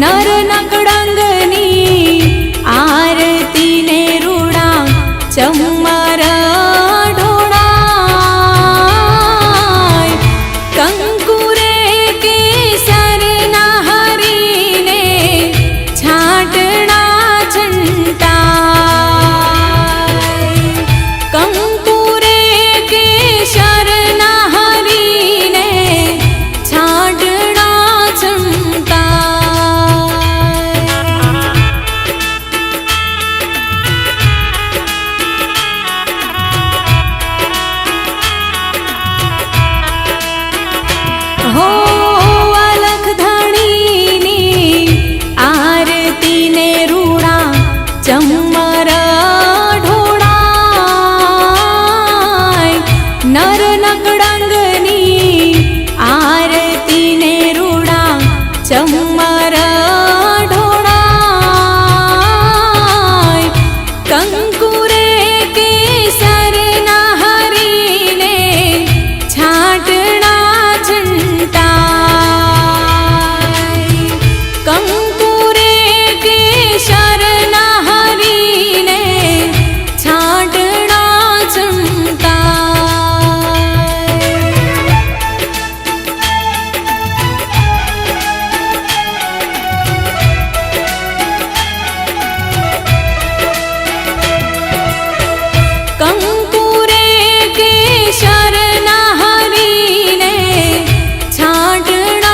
नर नकड़ंगनी आरती ने रूड़ा चमर ढोड़ाय कंकुरे केसर ना हरीने छाटना छंटाय कंकुरे केसर ना हरीने छाटना छंटाय हो अलख धणीनी आरती ने रूड़ा चमर ढोड़ाय नर नकड़ंगनी आरती ने रूड़ा चमर ढोड़ाय कंकुरे केसर ना हरीने छाटना छंटाय कंकुरे केसर ना हरीने छाटना छंटाय कंकुरे केसर ना हरीने छाटना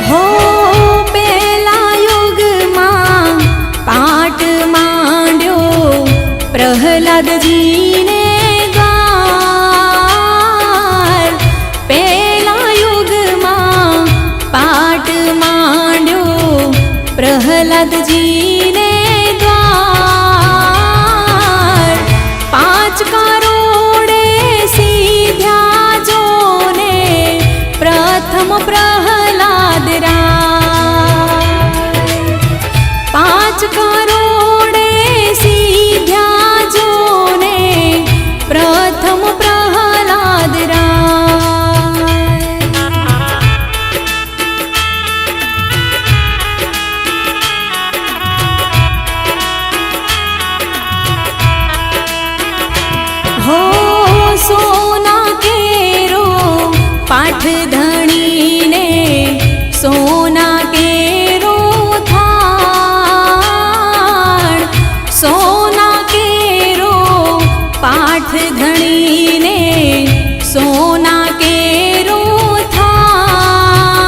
हो पेला युग मां पाट मांड्यो प्रहलाद जी ने द्वार पेला युग मां पाट मांड्यो प्रहलाद जी ने द्वार 5 करोड़े सीध्या जोने प्रथम प्रहलाद राय 5 करोड़े सीध्या जोने प्रथम प्रहलाद राय हो सोना केरो पाठ धणी ने सोना केरो थाण सोना केरो पाठ धणी ने सोना केरो थाण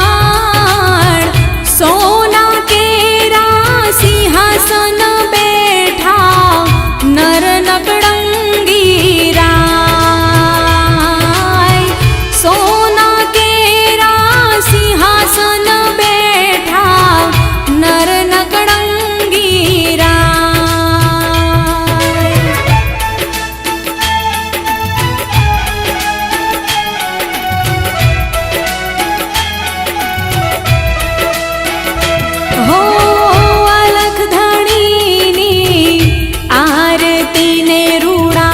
सोना केरा सिंहासन बैठा नर नकड़ंगी राय सोना केरा सिंहासन बैठा नर नकड़ंगी राय हो अलख धणीनी आरती ने रूड़ा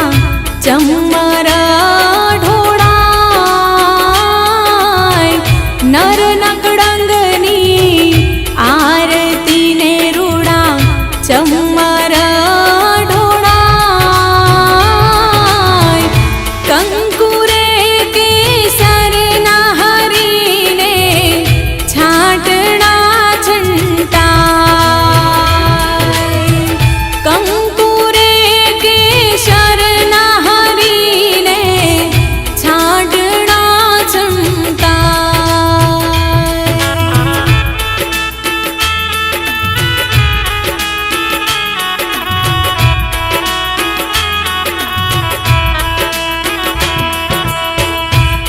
चमर ढोड़ाय नर नकड़ंगनी आरती ने रूड़ा चमर ढोड़ाय कंकुरे केसर ना हरीने छाटना छंटाय कंकुरे केसर ना हरीने छाटना छंटाय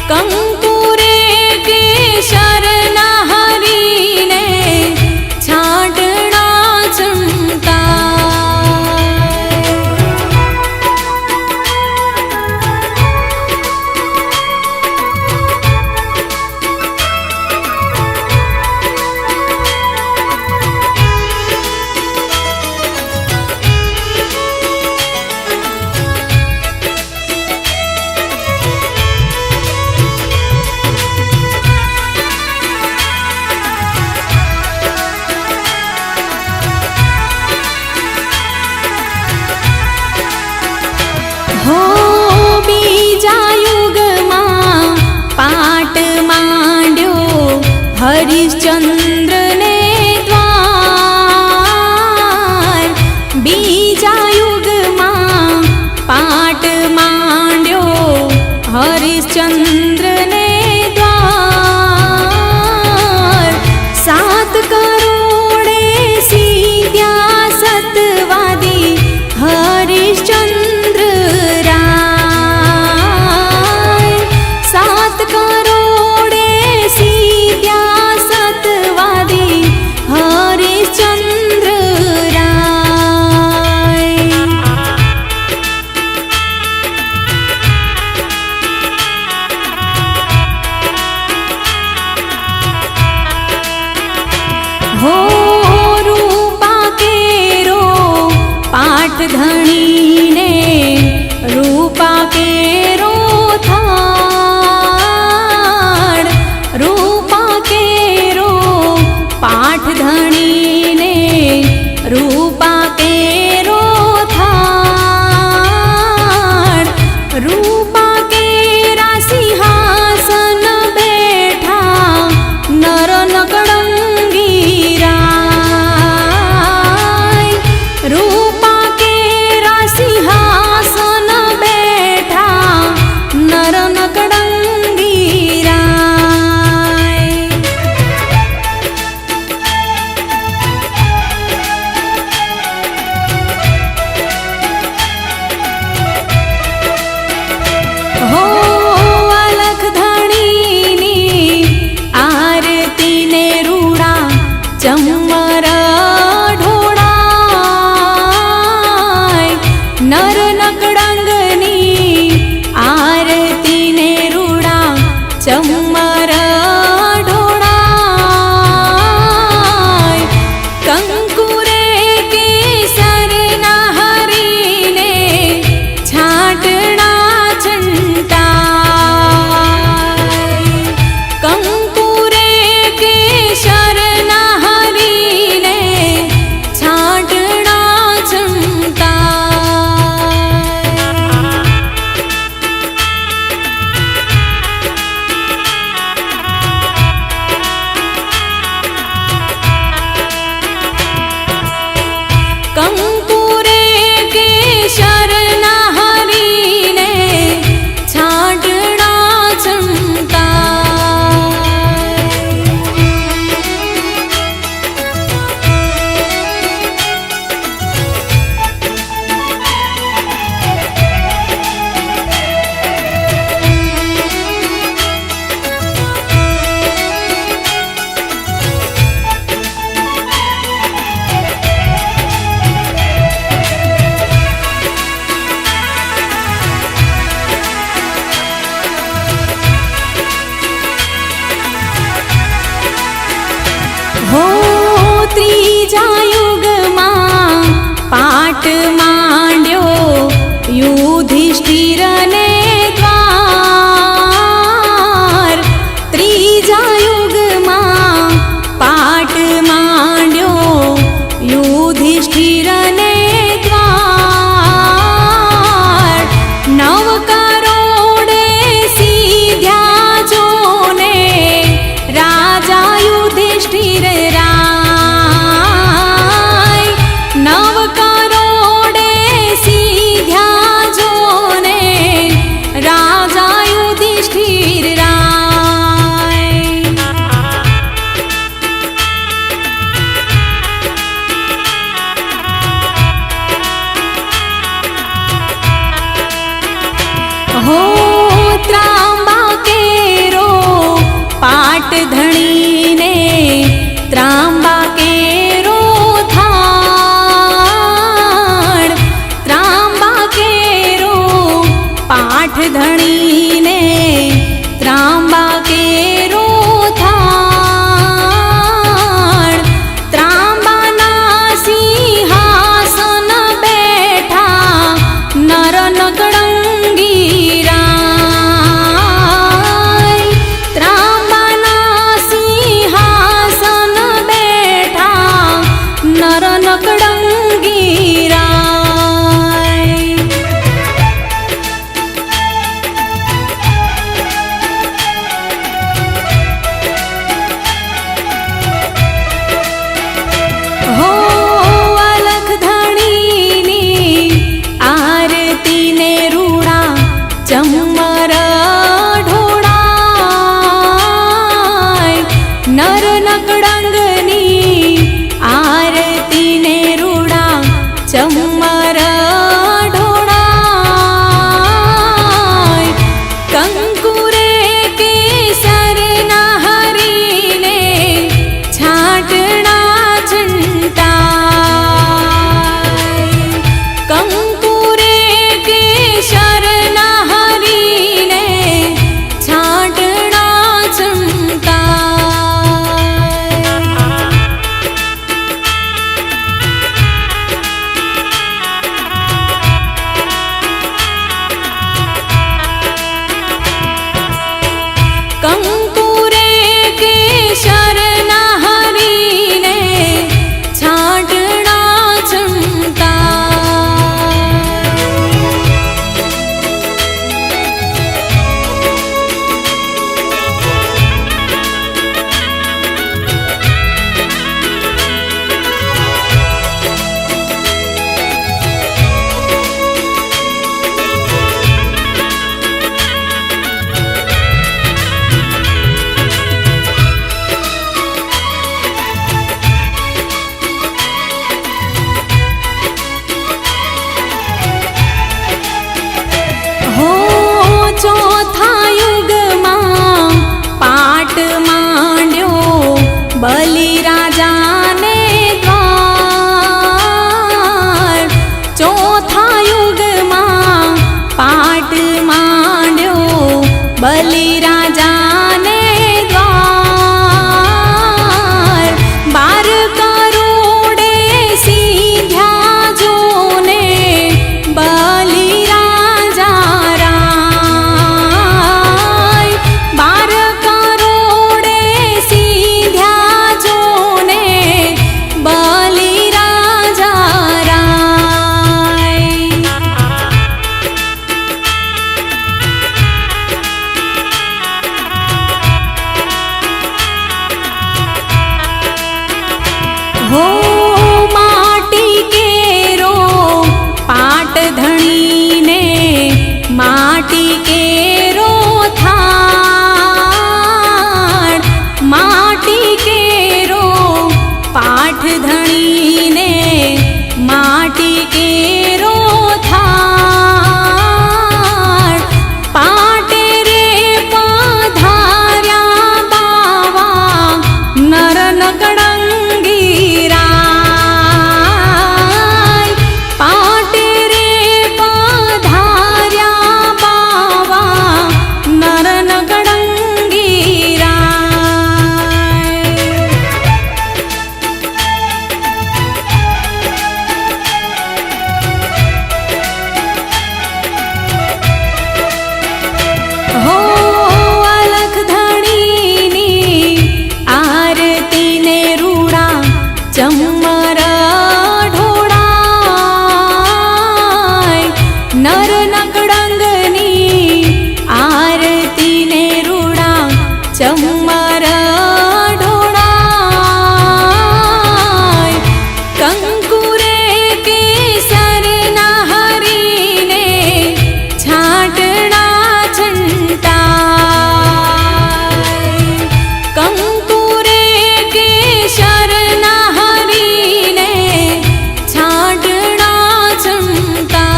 कंकुरे हरिश्चंद्र ने द्वार 7 करोड़े सीध्या सतवादी हरिश्चंद्र राय 7 करोड़े सीध्या सतवादी हरिश्चंद्र राय। हो रूपा केरो पाठ धणी ने रूपा केरो थाड़ रूपा केरो पाठ धणी ने रूपा केरो थाड़ रूपा केरा सिंहासन बैठा नर नकड़ंगी राय रूपा केरा सिंहासन बैठा नर नकड़ंगी राय। हो अलख धणीनी आरती ने रूड़ा चमर ढोड़ाय नर नकड़ंगनी आरती ने रूड़ा चमर ढोड़ाय कंकुरे केसर ना हरीने छाटना छंटाय कंकुरे केसर ना हरीने छाटना छंटाय। कंकुरे केसर ना हरीने छाटना छंटाय। हो त्रीजा युगमा पाठ मांड्यो युधिष्ठिर ने द्वार त्रीजा युगमा पाठ मांड्यो युधिष्ठिर ने द्वार 9 करोड़े सीध्या जोने राजा युधिष्ठिर राय 9 करोड़े કેસરના હરીને છાટણા છંટાય. કંકુરે કેસરના હરીને છાટણા છંટાય. કંકુરે કેસરના હરીને છાટણા છંટાય. હો ચોથા યુગમાં પાટ માંડ્યો બલિરાજાને દ્વાર. ચોથા યુગમાં પાટ માંડ્યો બલિરાજાને દ્વાર. 12 કરોડે સીધ્યા જોને બલિરાજા રાય. 12 કરોડે સીધ્યા જોને બલિરાજા રાય. હો માટી કેરો પાટ ધણીને માટી કેરો થાળ. માટી કેરો પાઠ ધણીને માટી કેરો થાળ. પાટે રે પધાર્યા બાવા નર નકળંગી રાય. પાટે રે પધાર્યા બાવા નર નકળંગી રાય. હો અલખ ધણીની આરતીને રૂડા ચમર ઢોળાય. નર નકળંગની આરતીને રૂડા ચમર ઢોળાય. કંકુરે કેસરના હરીને છાટણા છંટાય. કંકુરે કેસરના હરીને છાટણા છંટાય.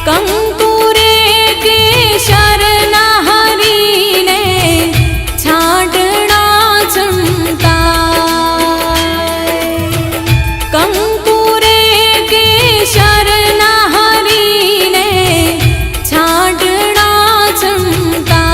કંકુરે કેસરના હરીને છાટણા છંટાય. કંકુરે કેસરના હરીને છાટણા છંટાય.